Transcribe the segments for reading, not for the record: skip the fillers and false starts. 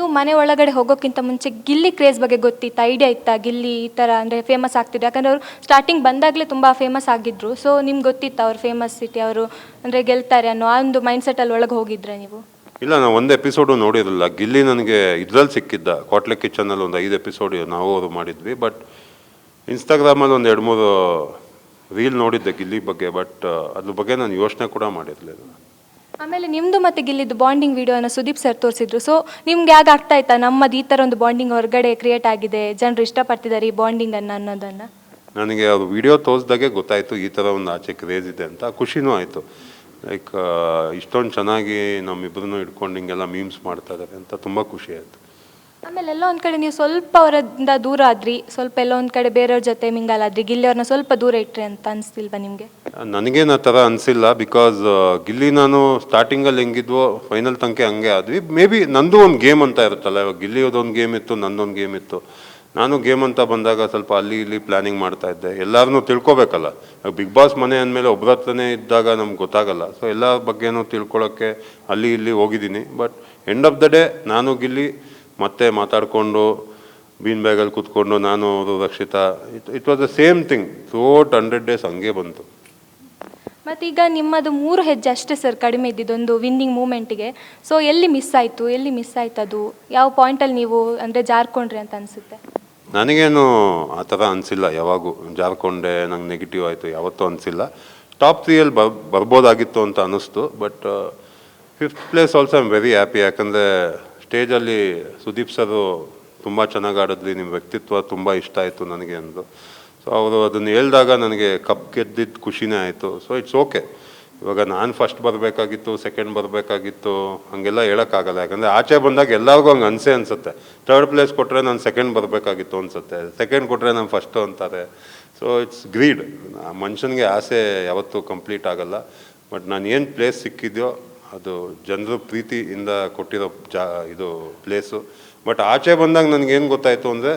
ನೀವು ಮನೆ ಒಳಗಡೆ ಹೋಗೋಕ್ಕಿಂತ ಮುಂಚೆ ಗಿಲ್ಲಿ ಕ್ರೇಜ್ ಬಗ್ಗೆ ಗೊತ್ತಿತ್ತು, ಐಡಿಯಾ ಇತ್ತಾ ಗಿಲ್ಲಿ ಈ ಥರ ಅಂದರೆ ಫೇಮಸ್ ಆಗ್ತಿದ್ರು? ಯಾಕಂದರೆ ಅವರು ಸ್ಟಾರ್ಟಿಂಗ್ ಬಂದಾಗಲೇ ತುಂಬ ಫೇಮಸ್ ಆಗಿದ್ದರು. ಸೊ ನಿಮ್ಗೆ ಗೊತ್ತಿತ್ತು ಅವ್ರು ಫೇಮಸ್ ಸಿಟಿ, ಅವರು ಅಂದರೆ ಗೆಲ್ತಾರೆ ಅನ್ನೋ ಆ ಒಂದು ಮೈಂಡ್ಸೆಟ್ಟಲ್ಲಿ ಒಳಗೆ ಹೋಗಿದ್ರೆ ನೀವು? ಇಲ್ಲ, ನಾನು ಒಂದು ಎಪಿಸೋಡು ನೋಡಿರಲಿಲ್ಲ. ಗಿಲ್ಲಿ ನನಗೆ ಇದ್ರಲ್ಲಿ ಸಿಕ್ಕಿದ್ದ, ಕ್ವಾಟ್ಲೆ ಕಿಚನಲ್ಲಿ ಒಂದು 5 ಎಪಿಸೋಡ್ ನಾವು ಅದು ಮಾಡಿದ್ವಿ. ಬಟ್ ಇನ್ಸ್ಟಾಗ್ರಾಮಲ್ಲಿ ಒಂದು 2-3 ರೀಲ್ ನೋಡಿದ್ದೆ ಗಿಲ್ಲಿ ಬಗ್ಗೆ. ಬಟ್ ಅದ್ರ ಬಗ್ಗೆ ನಾನು ಯೋಚನೆ ಕೂಡ ಮಾಡಿರಲಿಲ್ಲ. ಆಮೇಲೆ ನಿಮ್ಮದು ಮತ್ತು ಗಿಲ್ಲಿದ್ದು ಬಾಂಡಿಂಗ್ ವಿಡಿಯೋನ ಸುದೀಪ್ ಸರ್ ತೋರಿಸಿದ್ರು. ಸೊ ನಿಮ್ಗೆ ಯಾಕೆ ಆಗ್ತಾ ಇತ್ತಾ ನಮ್ಮದು ಈ ಥರ ಒಂದು ಬಾಂಡಿಂಗ್ ಹೊರಗಡೆ ಕ್ರಿಯೇಟ್ ಆಗಿದೆ, ಜನರು ಇಷ್ಟಪಡ್ತಿದ್ದಾರೆ ಈ ಬಾಂಡಿಂಗನ್ನು ಅನ್ನೋದನ್ನು? ನನಗೆ ಅದು ವಿಡಿಯೋ ತೋರಿಸ್ದಾಗೆ ಗೊತ್ತಾಯಿತು ಈ ಥರ ಒಂದು ಆಚೆ ಕ್ರೇಜ್ ಇದೆ ಅಂತ. ಖುಷಿನೂ ಆಯಿತು. ಲೈಕ್ ಇಷ್ಟೊಂದು ಚೆನ್ನಾಗಿ ನಮ್ಮಿಬ್ಬರನ್ನೂ ಇಟ್ಕೊಂಡು ಹಿಂಗೆಲ್ಲ ಮೀಮ್ಸ್ ಮಾಡ್ತಾ ಇದ್ದಾರೆ ಅಂತ ತುಂಬ ಖುಷಿ ಆಯಿತು. ಆಮೇಲೆ ಎಲ್ಲ ಒಂದು ಕಡೆ ನೀವು ಸ್ವಲ್ಪ ಅವರಿಂದ ದೂರ ಆದ್ರಿ, ಸ್ವಲ್ಪ ಎಲ್ಲ ಒಂದು ಕಡೆ ಬೇರೆಯವ್ರ ಜೊತೆ ಮಿಂಗಲ್ ಆದ್ರಿ, ಗಿಲ್ಲಿ ಅವ್ರನ್ನ ಸ್ವಲ್ಪ ದೂರ ಇಟ್ರಿ ಅಂತ ಅನಿಸ್ತಿಲ್ವಾ ನಿಮಗೆ? ನನಗೇನು ಆ ಥರ ಅನಿಸಿಲ್ಲ. ಬಿಕಾಸ್ ಗಿಲ್ಲಿ ನಾನು ಸ್ಟಾರ್ಟಿಂಗಲ್ಲಿ ಹೆಂಗಿದ್ವೋ ಫೈನಲ್ ತನಕ ಹಂಗೆ ಆದ್ವಿ. ಮೇ ಬಿ ನಂದು ಒಂದು ಗೇಮ್ ಅಂತ ಇರುತ್ತಲ್ಲ, ಇವಾಗ ಗಿಲ್ಲಿಯೋದೊಂದು ಗೇಮ್ ಇತ್ತು, ನಂದೊಂದು ಗೇಮ್ ಇತ್ತು. ನಾನು ಗೇಮ್ ಅಂತ ಬಂದಾಗ ಸ್ವಲ್ಪ ಅಲ್ಲಿ ಇಲ್ಲಿ ಪ್ಲ್ಯಾನಿಂಗ್ ಮಾಡ್ತಾ ಇದ್ದೆ. ಎಲ್ಲರನ್ನೂ ತಿಳ್ಕೊಬೇಕಲ್ಲ. ಬಿಗ್ ಬಾಸ್ ಮನೆ ಅಂದಮೇಲೆ ಒಬ್ಬರ ಹತ್ರನೇ ಇದ್ದಾಗ ನಮ್ಗೆ ಗೊತ್ತಾಗಲ್ಲ. ಸೊ ಎಲ್ಲ ಬಗ್ಗೆನೂ ತಿಳ್ಕೊಳ್ಳೋಕ್ಕೆ ಅಲ್ಲಿ ಇಲ್ಲಿ ಹೋಗಿದ್ದೀನಿ. But end of the day ನಾನು ಗಿಲ್ಲಿ ಮತ್ತೆ ಮಾತಾಡಿಕೊಂಡು ಬೀನ್ ಬ್ಯಾಗಲ್ಲಿ ಕೂತ್ಕೊಂಡು ನಾನು ಅವರು Rakshita, it was the same thing throughout 100 days ಹಂಗೆ ಬಂತು. ಮತ್ತು ಈಗ ನಿಮ್ಮದು 3 ಹೆಜ್ಜೆ ಅಷ್ಟೇ ಸರ್ ಕಡಿಮೆ ಇದ್ದಿದ್ದೊಂದು ವಿನ್ನಿಂಗ್ ಮೂಮೆಂಟಿಗೆ. ಸೊ ಎಲ್ಲಿ ಮಿಸ್ ಆಯಿತು ಅದು? ಯಾವ ಪಾಯಿಂಟಲ್ಲಿ ನೀವು ಅಂದರೆ ಜಾರ್ಕೊಂಡ್ರಿ ಅಂತ ಅನಿಸುತ್ತೆ? ನನಗೇನು ಆ ಥರ ಅನಿಸಿಲ್ಲ. ಯಾವಾಗೂ ಜಾರ್ಕೊಂಡೆ ನಂಗೆ ನೆಗೆಟಿವ್ ಆಯಿತು ಯಾವತ್ತೂ ಅನಿಸಿಲ್ಲ. ಟಾಪ್ 3ಯಲ್ಲಿ ಬರ್ಬೋದಾಗಿತ್ತು ಅಂತ ಅನ್ನಿಸ್ತು. But 5th place also I am very happy. ಯಾಕಂದರೆ ಸ್ಟೇಜಲ್ಲಿ ಸುದೀಪ್ ಸರು ತುಂಬ ಚೆನ್ನಾಗಿ ಆಡಿದ್ರಿ, ನಿಮ್ಮ ವ್ಯಕ್ತಿತ್ವ ತುಂಬ ಇಷ್ಟ ಆಯಿತು ನನಗೆ ಅಂದು. ಸೊ ಅವರು ಅದನ್ನು ಹೇಳಿದಾಗ ನನಗೆ ಕಪ್ ಗೆದ್ದಿದ್ದು ಖುಷಿನೇ ಆಯಿತು. So it's okay. ಇವಾಗ ನಾನು ಫಸ್ಟ್ ಬರಬೇಕಾಗಿತ್ತು, ಸೆಕೆಂಡ್ ಬರಬೇಕಾಗಿತ್ತು, ಹಾಗೆಲ್ಲ ಹೇಳೋಕ್ಕಾಗಲ್ಲ. ಯಾಕಂದರೆ ಆಚೆ ಬಂದಾಗ ಎಲ್ಲರಿಗೂ ಹಂಗೆ ಅನಿಸುತ್ತೆ. 3rd place ಕೊಟ್ಟರೆ ನಾನು ಸೆಕೆಂಡ್ ಬರಬೇಕಾಗಿತ್ತು ಅನಿಸುತ್ತೆ, ಸೆಕೆಂಡ್ ಕೊಟ್ಟರೆ ನಾನು ಫಸ್ಟು ಅಂತಾರೆ. So it's greed. ಮನುಷ್ಯನಿಗೆ ಆಸೆ ಯಾವತ್ತೂ ಕಂಪ್ಲೀಟ್ ಆಗಲ್ಲ. ಬಟ್ ನಾನು ಏನು ಪ್ಲೇಸ್ ಸಿಕ್ಕಿದೆಯೋ ಅದು ಜನರು ಪ್ರೀತಿಯಿಂದ ಕೊಟ್ಟಿರೋ ಇದು ಪ್ಲೇಸು. ಬಟ್ ಆಚೆ ಬಂದಾಗ ನನಗೇನು ಗೊತ್ತಾಯಿತು ಅಂದರೆ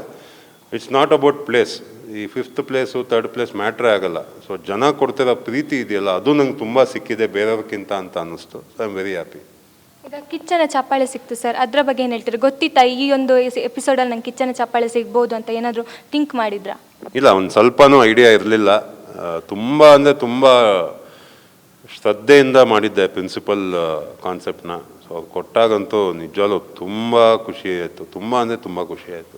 ಇಟ್ಸ್ ನಾಟ್ ಅಬೌಟ್ ಪ್ಲೇಸ್. ಈ 5th place 3rd place ಮ್ಯಾಟ್ರೇ ಆಗಲ್ಲ. ಸೊ ಜನ ಕೊಡ್ತಿರೋ ಪ್ರೀತಿ ಇದೆಯಲ್ಲ, ಅದು ನಂಗೆ ತುಂಬ ಸಿಕ್ಕಿದೆ ಬೇರೆಯವ್ರಿಗಿಂತ ಅಂತ ಅನ್ನಿಸ್ತು. So I am very happy. ಈಗ ಕಿಚ್ಚನ ಚಪ್ಪಾಳೆ ಸಿಕ್ತು ಸರ್, ಅದರ ಬಗ್ಗೆ ಏನು ಹೇಳ್ತೀರಿ? ಗೊತ್ತಿತ್ತಾ ಈ ಒಂದು ಎಪಿಸೋಡಲ್ಲಿ ನಂಗೆ ಕಿಚ್ಚನ ಚಪ್ಪಾಳೆ ಸಿಗ್ಬೋದು ಅಂತ ಏನಾದರೂ ಥಿಂಕ್ ಮಾಡಿದ್ರಾ? ಇಲ್ಲ, ಒಂದು ಸ್ವಲ್ಪನೂ ಐಡಿಯಾ ಇರಲಿಲ್ಲ. ತುಂಬ ಅಂದರೆ ತುಂಬ ಶ್ರದ್ಧೆಯಿಂದ ಮಾಡಿದ್ದೆ ಪ್ರಿನ್ಸಿಪಲ್ ಕಾನ್ಸೆಪ್ಟ್ನ. ಸೊ ಅವ್ರು ಕೊಟ್ಟಾಗಂತೂ ನಿಜವಾಗ್ಲೂ ತುಂಬ ಖುಷಿ ಆಯಿತು. ತುಂಬ ಅಂದರೆ ತುಂಬ ಖುಷಿ ಆಯಿತು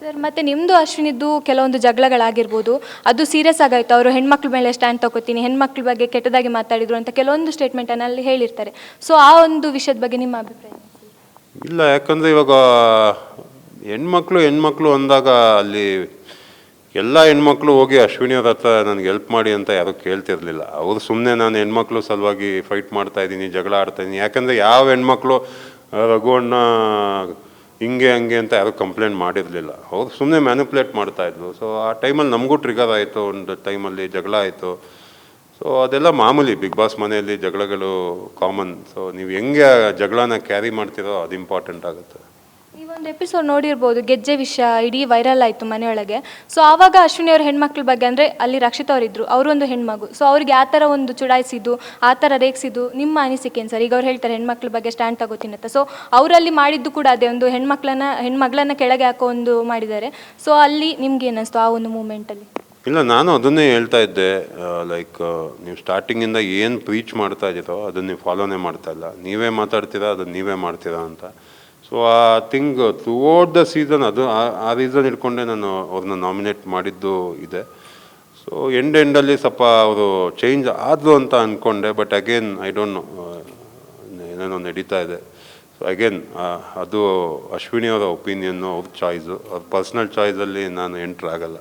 ಸರ್. ಮತ್ತು ನಿಮ್ಮದು ಅಶ್ವಿನಿದ್ದು ಕೆಲವೊಂದು ಜಗಳಗಳಾಗಿರ್ಬೋದು, ಅದು ಸೀರಿಯಸ್ ಆಗಾಯಿತು. ಅವರು ಹೆಣ್ಮಕ್ಳ ಮೇಲೆ ಸ್ಟ್ಯಾಂಡ್ ತಗೋತೀನಿ, ಹೆಣ್ಮಕ್ಳ ಬಗ್ಗೆ ಕೆಟ್ಟದಾಗಿ ಮಾತಾಡಿದ್ರು ಅಂತ ಕೆಲವೊಂದು ಸ್ಟೇಟ್ಮೆಂಟನ್ನು ಅಲ್ಲಿ ಹೇಳಿರ್ತಾರೆ. ಸೊ ಆ ಒಂದು ವಿಷಯದ ಬಗ್ಗೆ ನಿಮ್ಮ ಅಭಿಪ್ರಾಯ? ಇಲ್ಲ, ಯಾಕಂದರೆ ಇವಾಗ ಹೆಣ್ಮಕ್ಳು ಅಂದಾಗ ಅಲ್ಲಿ ಎಲ್ಲ ಹೆಣ್ಮಕ್ಳು ಹೋಗಿ ಅಶ್ವಿನಿಯವ್ರ ಹತ್ರ ನನಗೆ ಹೆಲ್ಪ್ ಮಾಡಿ ಅಂತ ಯಾರೂ ಕೇಳ್ತಿರ್ಲಿಲ್ಲ. ಅವರು ಸುಮ್ಮನೆ ನಾನು ಹೆಣ್ಮಕ್ಳು ಸಲುವಾಗಿ ಫೈಟ್ ಮಾಡ್ತಾಯಿದ್ದೀನಿ, ಜಗಳ ಆಡ್ತಾಯಿದ್ದೀನಿ. ಯಾಕಂದರೆ ಯಾವ ಹೆಣ್ಮಕ್ಳು ರಘುವಣ್ಣ ಹಿಂಗೆ ಹಂಗೆ ಅಂತ ಯಾರೂ ಕಂಪ್ಲೇಂಟ್ ಮಾಡಿರಲಿಲ್ಲ. ಅವ್ರು ಸುಮ್ಮನೆ ಮ್ಯಾನಿಪುಲೇಟ್ ಮಾಡ್ತಾಯಿದ್ರು. ಸೊ ಆ ಟೈಮಲ್ಲಿ ನಮಗೂ ಟ್ರಿಗರ್ ಆಯಿತು, ಒಂದು ಟೈಮಲ್ಲಿ ಜಗಳ ಆಯಿತು. ಸೊ ಅದೆಲ್ಲ ಮಾಮೂಲಿ, ಬಿಗ್ ಬಾಸ್ ಮನೆಯಲ್ಲಿ ಜಗಳಗಳು ಕಾಮನ್. ಸೊ ನೀವು ಹೆಂಗೆ ಜಗಳನ ಕ್ಯಾರಿ ಮಾಡ್ತೀರೋ ಅದು ಇಂಪಾರ್ಟೆಂಟ್ ಆಗುತ್ತೆ. ಈ ಒಂದು ಎಪಿಸೋಡ್ ನೋಡಿರ್ಬೋದು, ಗೆಜ್ಜೆ ವಿಷಯ ಇಡೀ ವೈರಲ್ ಆಯಿತು ಮನೆಯೊಳಗೆ. ಸೊ ಆವಾಗ ಅಶ್ವಿನಿ ಅವ್ರ ಹೆಣ್ಮಕ್ಳ ಬಗ್ಗೆ ಅಂದರೆ ಅಲ್ಲಿ ರಕ್ಷಿತ್ ಅವರಿದ್ದರು, ಅವರು ಒಂದು ಹೆಣ್ಮಗು. ಸೊ ಅವ್ರಿಗೆ ಆ ಥರ ಒಂದು ಚುಡಾಯಿಸಿದ್ದು, ಆ ಥರ ರೇಗಿಸಿದ್ದು ನಿಮ್ಮ ಅನಿಸಿಕೆ ಏನು ಸರ್? ಈಗ ಅವ್ರು ಹೇಳ್ತಾರೆ ಹೆಣ್ಮಕ್ಳ ಬಗ್ಗೆ ಸ್ಟ್ಯಾಂಡ್ ತಗೋತೀನಿ ಅಂತ. ಸೊ ಅವರಲ್ಲಿ ಮಾಡಿದ್ದು ಕೂಡ ಅದೇ, ಒಂದು ಹೆಣ್ಮಗಳನ್ನ ಕೆಳಗೆ ಹಾಕೋ ಒಂದು ಮಾಡಿದ್ದಾರೆ. ಸೊ ಅಲ್ಲಿ ನಿಮ್ಗೆ ಏನಿಸ್ತು ಆ ಒಂದು ಮೂಮೆಂಟಲ್ಲಿ? ಇಲ್ಲ, ನಾನು ಅದನ್ನೇ ಹೇಳ್ತಾ ಇದ್ದೆ. ಲೈಕ್ ನೀವು ಸ್ಟಾರ್ಟಿಂಗಿಂದ ಏನು ಪ್ರೀಚ್ ಮಾಡ್ತಾ ಇದ್ದೀರೋ ಅದನ್ನು ನೀವು ಫಾಲೋನೇ ಮಾಡ್ತಾ ಇಲ್ಲ. ನೀವೇ ಮಾತಾಡ್ತೀರಾ, ಅದನ್ನು ನೀವೇ ಮಾಡ್ತೀರಾ ಅಂತ. ಸೊ ಆ ಥಿಂಗ್ ಥ್ರೂಔಟ್ ದ ಸೀಸನ್, ಅದು ಆ ರೀಸನ್ ಇಟ್ಕೊಂಡೆ ನಾನು ಅವ್ರನ್ನ ನಾಮಿನೇಟ್ ಮಾಡಿದ್ದು ಇದೆ. ಸೊ ಎಂಡಲ್ಲಿ ಸ್ವಲ್ಪ ಅವರು ಚೇಂಜ್ ಆದರು ಅಂತ ಅಂದ್ಕೊಂಡೆ. But again I don't know, ಏನೇನೋ ನಡೀತಾ ಇದೆ. ಸೊ ಅಗೇನ್ ಅದು ಅಶ್ವಿನಿ ಅವರ ಒಪಿನಿಯನ್ನು, ಅವ್ರ ಚಾಯ್ಸು, ಅವ್ರ ಪರ್ಸ್ನಲ್ ಚಾಯ್ಸಲ್ಲಿ ನಾನು ಎಂಟ್ರ್ ಆಗಲ್ಲ.